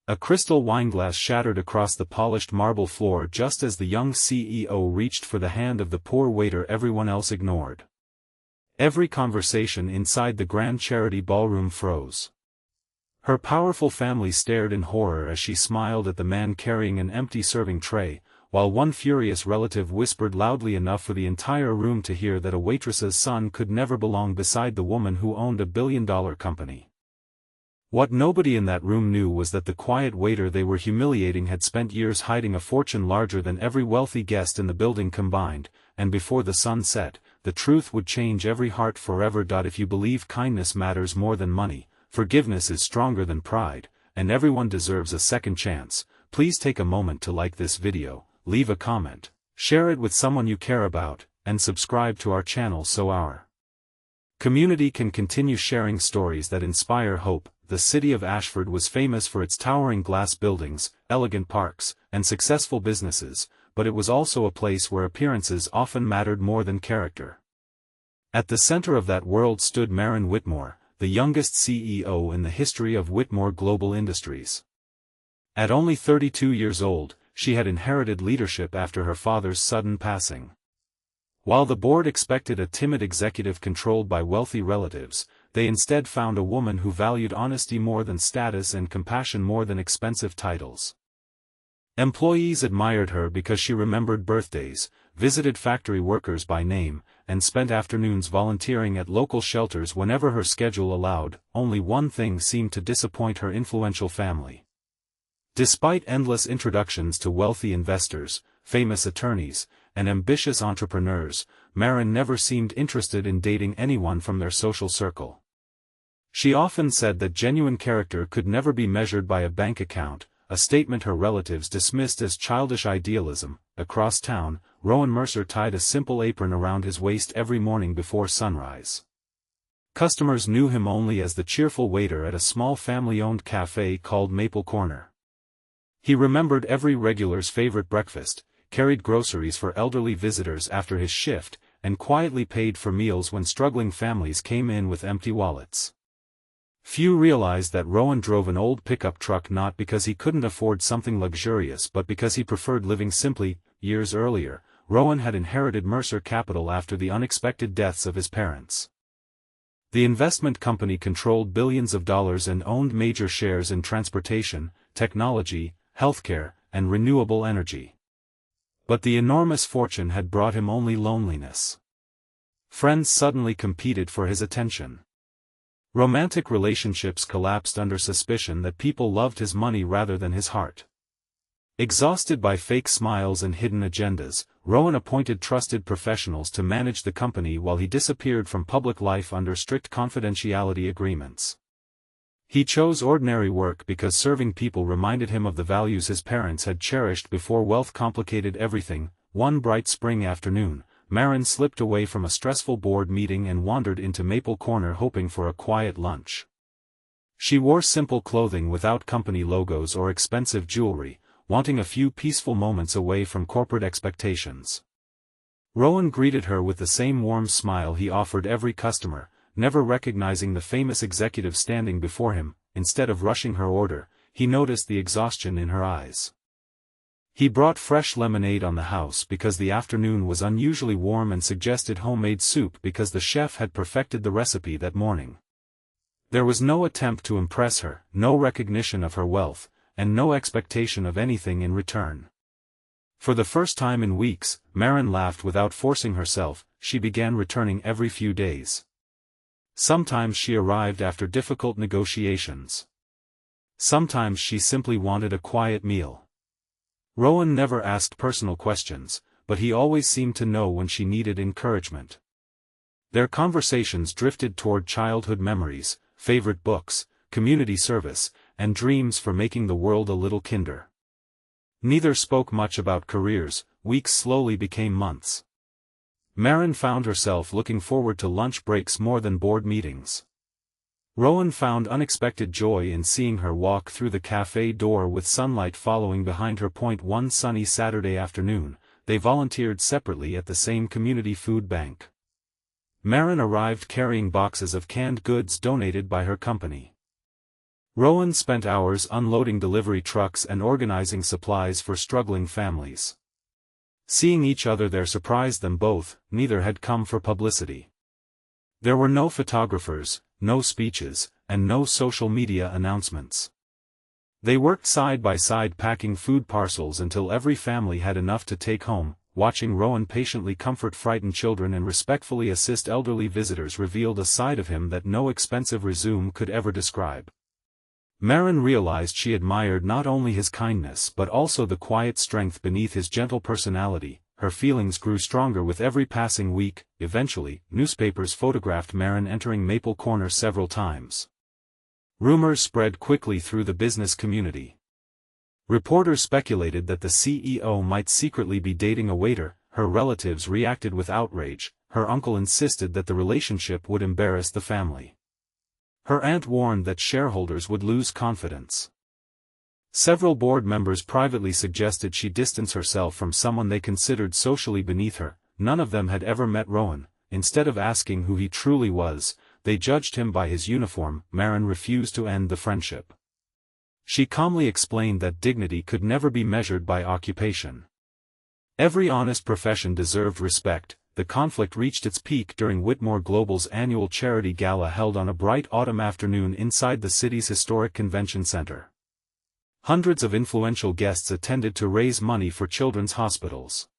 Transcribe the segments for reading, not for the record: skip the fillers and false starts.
A crystal wineglass shattered across the polished marble floor just as the young CEO reached for the hand of the poor waiter everyone else ignored. Every conversation inside the grand charity ballroom froze. Her powerful family stared in horror as she smiled at the man carrying an empty serving tray, while one furious relative whispered loudly enough for the entire room to hear that a waitress's son could never belong beside the woman who owned a billion-dollar company. What nobody in that room knew was that the quiet waiter they were humiliating had spent years hiding a fortune larger than every wealthy guest in the building combined, and before the sun set, the truth would change every heart forever. If you believe kindness matters more than money, forgiveness is stronger than pride, and everyone deserves a second chance, please take a moment to like this video, leave a comment, share it with someone you care about, and subscribe to our channel so our community can continue sharing stories that inspire hope. The city of Ashford was famous for its towering glass buildings, elegant parks, and successful businesses, but it was also a place where appearances often mattered more than character. At the center of that world stood Maren Whitmore, the youngest CEO in the history of Whitmore Global Industries. At only 32 years old, she had inherited leadership after her father's sudden passing. While the board expected a timid executive controlled by wealthy relatives, they instead found a woman who valued honesty more than status and compassion more than expensive titles. Employees admired her because she remembered birthdays, visited factory workers by name, and spent afternoons volunteering at local shelters whenever her schedule allowed. Only one thing seemed to disappoint her influential family. Despite endless introductions to wealthy investors, famous attorneys, and ambitious entrepreneurs, Maren never seemed interested in dating anyone from their social circle. She often said that genuine character could never be measured by a bank account, a statement her relatives dismissed as childish idealism. Across town, Rowan Mercer tied a simple apron around his waist every morning before sunrise. Customers knew him only as the cheerful waiter at a small family-owned cafe called Maple Corner. He remembered every regular's favorite breakfast, carried groceries for elderly visitors after his shift, and quietly paid for meals when struggling families came in with empty wallets. Few realized that Rowan drove an old pickup truck not because he couldn't afford something luxurious but because he preferred living simply. Years earlier, Rowan had inherited Mercer Capital after the unexpected deaths of his parents. The investment company controlled billions of dollars and owned major shares in transportation, technology, healthcare, and renewable energy. But the enormous fortune had brought him only loneliness. Friends suddenly competed for his attention. Romantic relationships collapsed under suspicion that people loved his money rather than his heart. Exhausted by fake smiles and hidden agendas, Rowan appointed trusted professionals to manage the company while he disappeared from public life under strict confidentiality agreements. He chose ordinary work because serving people reminded him of the values his parents had cherished before wealth complicated everything. One bright spring afternoon, Maren slipped away from a stressful board meeting and wandered into Maple Corner hoping for a quiet lunch. She wore simple clothing without company logos or expensive jewelry, wanting a few peaceful moments away from corporate expectations. Rowan greeted her with the same warm smile he offered every customer, never recognizing the famous executive standing before him. Instead of rushing her order, he noticed the exhaustion in her eyes. He brought fresh lemonade on the house because the afternoon was unusually warm and suggested homemade soup because the chef had perfected the recipe that morning. There was no attempt to impress her, no recognition of her wealth, and no expectation of anything in return. For the first time in weeks, Maren laughed without forcing herself. She began returning every few days. Sometimes she arrived after difficult negotiations. Sometimes she simply wanted a quiet meal. Rowan never asked personal questions, but he always seemed to know when she needed encouragement. Their conversations drifted toward childhood memories, favorite books, community service, and dreams for making the world a little kinder. Neither spoke much about careers. Weeks slowly became months. Maren found herself looking forward to lunch breaks more than board meetings. Rowan found unexpected joy in seeing her walk through the cafe door with sunlight following behind her. One sunny Saturday afternoon, they volunteered separately at the same community food bank. Maren arrived carrying boxes of canned goods donated by her company. Rowan spent hours unloading delivery trucks and organizing supplies for struggling families. Seeing each other there surprised them both, neither had come for publicity. There were no photographers, no speeches, and no social media announcements. They worked side by side packing food parcels until every family had enough to take home. Watching Rowan patiently comfort frightened children and respectfully assist elderly visitors revealed a side of him that no expensive resume could ever describe. Marin realized she admired not only his kindness but also the quiet strength beneath his gentle personality. Her feelings grew stronger with every passing week. Eventually, newspapers photographed Marin entering Maple Corner several times. Rumors spread quickly through the business community. Reporters speculated that the CEO might secretly be dating a waiter. Her relatives reacted with outrage. Her uncle insisted that the relationship would embarrass the family. Her aunt warned that shareholders would lose confidence. Several board members privately suggested she distance herself from someone they considered socially beneath her. None of them had ever met Rowan. Instead of asking who he truly was, they judged him by his uniform. Marin refused to end the friendship. She calmly explained that dignity could never be measured by occupation. Every honest profession deserved respect. The conflict reached its peak during Whitmore Global's annual charity gala held on a bright autumn afternoon inside the city's historic convention center. Hundreds of influential guests attended to raise money for children's hospitals.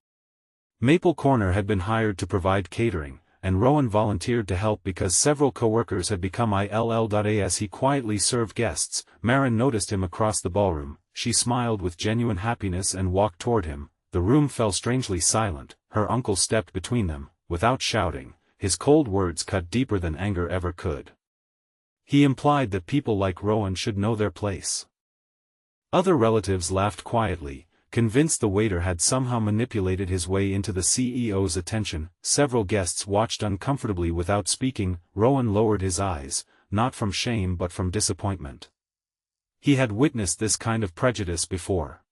Maple Corner had been hired to provide catering, and Rowan volunteered to help because several co-workers had become ILL.as he quietly served guests. Marin noticed him across the ballroom. She smiled with genuine happiness and walked toward him. The room fell strangely silent. Her uncle stepped between them, without shouting. His cold words cut deeper than anger ever could. He implied that people like Rowan should know their place. Other relatives laughed quietly, convinced the waiter had somehow manipulated his way into the CEO's attention. Several guests watched uncomfortably without speaking. Rowan lowered his eyes, not from shame but from disappointment. He had witnessed this kind of prejudice before.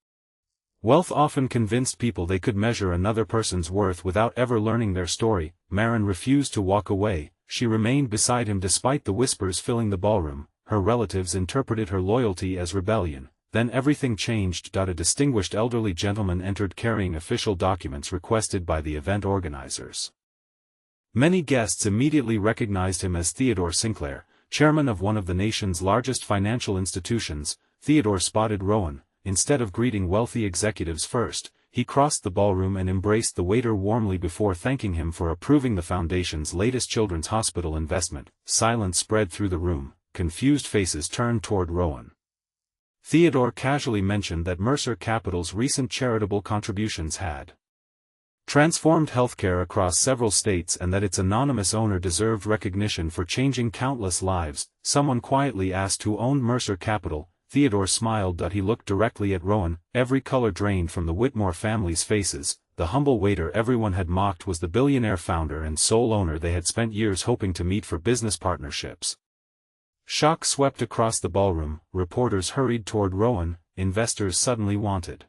Wealth often convinced people they could measure another person's worth without ever learning their story. Marin refused to walk away. She remained beside him despite the whispers filling the ballroom. Her relatives interpreted her loyalty as rebellion. Then everything changed. A distinguished elderly gentleman entered carrying official documents requested by the event organizers. Many guests immediately recognized him as Theodore Sinclair, chairman of one of the nation's largest financial institutions. Theodore spotted Rowan. Instead of greeting wealthy executives first, he crossed the ballroom and embraced the waiter warmly before thanking him for approving the foundation's latest children's hospital investment. Silence spread through the room. Confused faces turned toward Rowan. Theodore casually mentioned that Mercer Capital's recent charitable contributions had transformed healthcare across several states and that its anonymous owner deserved recognition for changing countless lives. Someone quietly asked who owned Mercer Capital. Theodore smiled. He looked directly at Rowan. Every color drained from the Whitmore family's faces. The humble waiter everyone had mocked was the billionaire founder and sole owner they had spent years hoping to meet for business partnerships. Shock swept across the ballroom. Reporters hurried toward Rowan. Investors suddenly wanted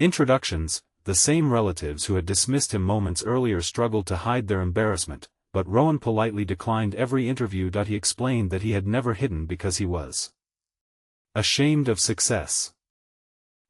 introductions. The same relatives who had dismissed him moments earlier struggled to hide their embarrassment, but Rowan politely declined every interview. He explained that he had never hidden because he was ashamed of success.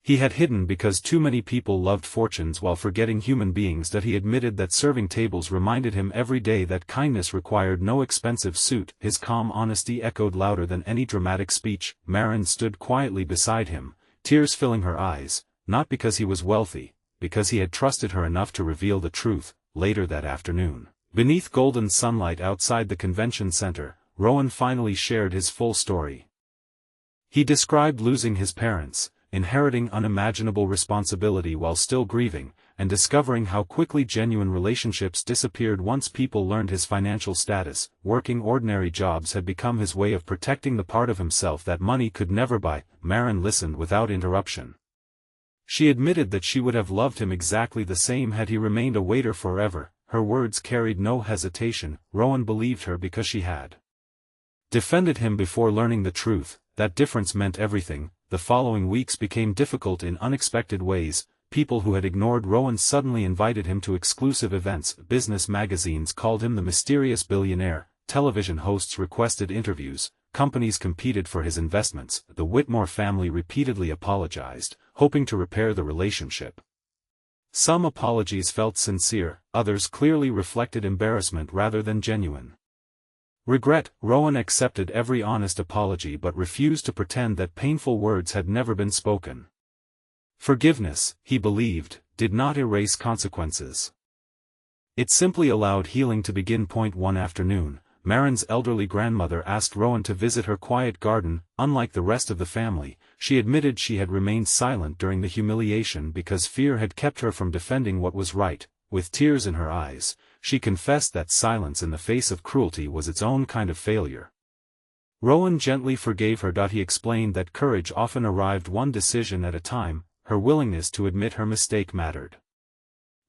He had hidden because too many people loved fortunes while forgetting human beings. He admitted that serving tables reminded him every day that kindness required no expensive suit. His calm honesty echoed louder than any dramatic speech. Marin stood quietly beside him, tears filling her eyes, not because he was wealthy, because he had trusted her enough to reveal the truth. Later that afternoon, beneath golden sunlight outside the convention center, Rowan finally shared his full story. He described losing his parents, inheriting unimaginable responsibility while still grieving, and discovering how quickly genuine relationships disappeared once people learned his financial status. Working ordinary jobs had become his way of protecting the part of himself that money could never buy. Marin listened without interruption. She admitted that she would have loved him exactly the same had he remained a waiter forever. Her words carried no hesitation. Rowan believed her because she had defended him before learning the truth. That difference meant everything. The following weeks became difficult in unexpected ways. People who had ignored Rowan suddenly invited him to exclusive events. Business magazines called him the mysterious billionaire. Television hosts requested interviews. companies competed for his investments. The Whitmore family repeatedly apologized, hoping to repair the relationship. Some apologies felt sincere, others clearly reflected embarrassment rather than genuine regret. Rowan accepted every honest apology but refused to pretend that painful words had never been spoken. Forgiveness, he believed, did not erase consequences. It simply allowed healing to begin. One afternoon, Marin's elderly grandmother asked Rowan to visit her quiet garden. Unlike the rest of the family, she admitted she had remained silent during the humiliation because fear had kept her from defending what was right. With tears in her eyes, she confessed that silence in the face of cruelty was its own kind of failure. Rowan gently forgave her. He explained that courage often arrived one decision at a time. Her willingness to admit her mistake mattered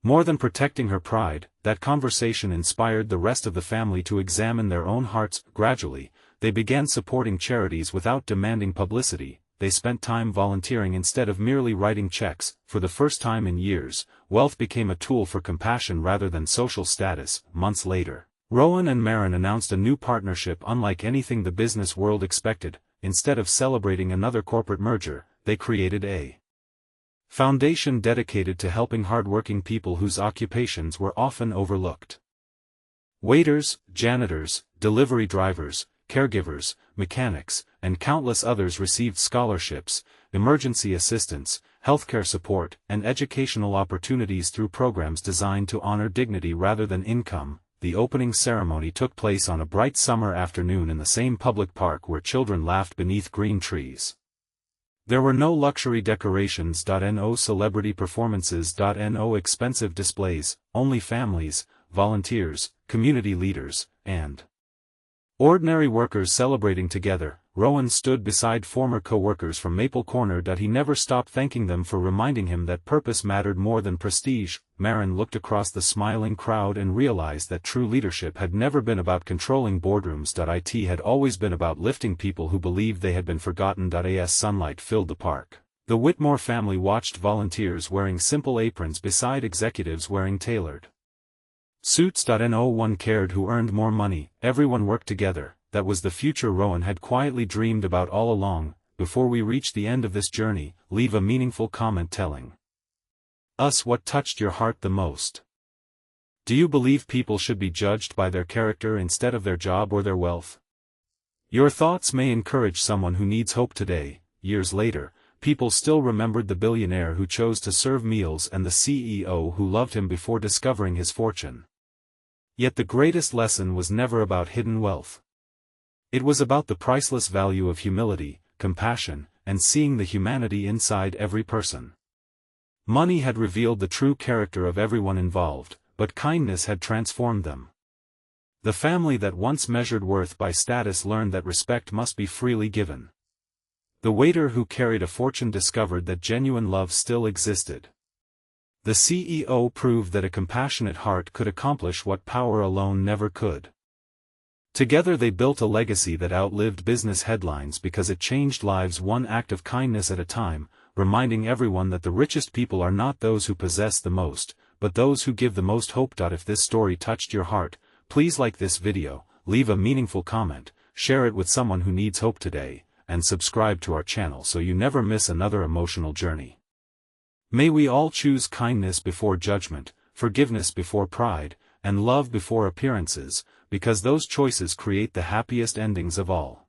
more than protecting her pride. That conversation inspired the rest of the family to examine their own hearts. Gradually, they began supporting charities without demanding publicity. They spent time volunteering instead of merely writing checks. For the first time in years, wealth became a tool for compassion rather than social status. Months later, Rowan and Marin announced a new partnership unlike anything the business world expected. Instead of celebrating another corporate merger, they created a foundation dedicated to helping hardworking people whose occupations were often overlooked. Waiters, janitors, delivery drivers, caregivers, mechanics, and countless others received scholarships, emergency assistance, healthcare support, and educational opportunities through programs designed to honor dignity rather than income. The opening ceremony took place on a bright summer afternoon in the same public park where children laughed beneath green trees. There were no luxury decorations. No celebrity performances. No expensive displays, only families, volunteers, community leaders, and ordinary workers celebrating together. Rowan stood beside former co-workers from Maple Corner. He never stopped thanking them for reminding him that purpose mattered more than prestige. Marin looked across the smiling crowd and realized that true leadership had never been about controlling boardrooms. It had always been about lifting people who believed they had been forgotten. As sunlight filled the park, the Whitmore family watched volunteers wearing simple aprons beside executives wearing tailored suits. No one cared who earned more money, everyone worked together. That was the future Rowan had quietly dreamed about all along. Before we reach the end of this journey, leave a meaningful comment telling us what touched your heart the most. Do you believe people should be judged by their character instead of their job or their wealth? Your thoughts may encourage someone who needs hope today. Years later, people still remembered the billionaire who chose to serve meals and the CEO who loved him before discovering his fortune. Yet the greatest lesson was never about hidden wealth. It was about the priceless value of humility, compassion, and seeing the humanity inside every person. Money had revealed the true character of everyone involved, but kindness had transformed them. The family that once measured worth by status learned that respect must be freely given. The waiter who carried a fortune discovered that genuine love still existed. The CEO proved that a compassionate heart could accomplish what power alone never could. Together they built a legacy that outlived business headlines because it changed lives one act of kindness at a time, reminding everyone that the richest people are not those who possess the most, but those who give the most hope. If this story touched your heart, please like this video, leave a meaningful comment, share it with someone who needs hope today, and subscribe to our channel so you never miss another emotional journey. May we all choose kindness before judgment, forgiveness before pride, and love before appearances, because those choices create the happiest endings of all.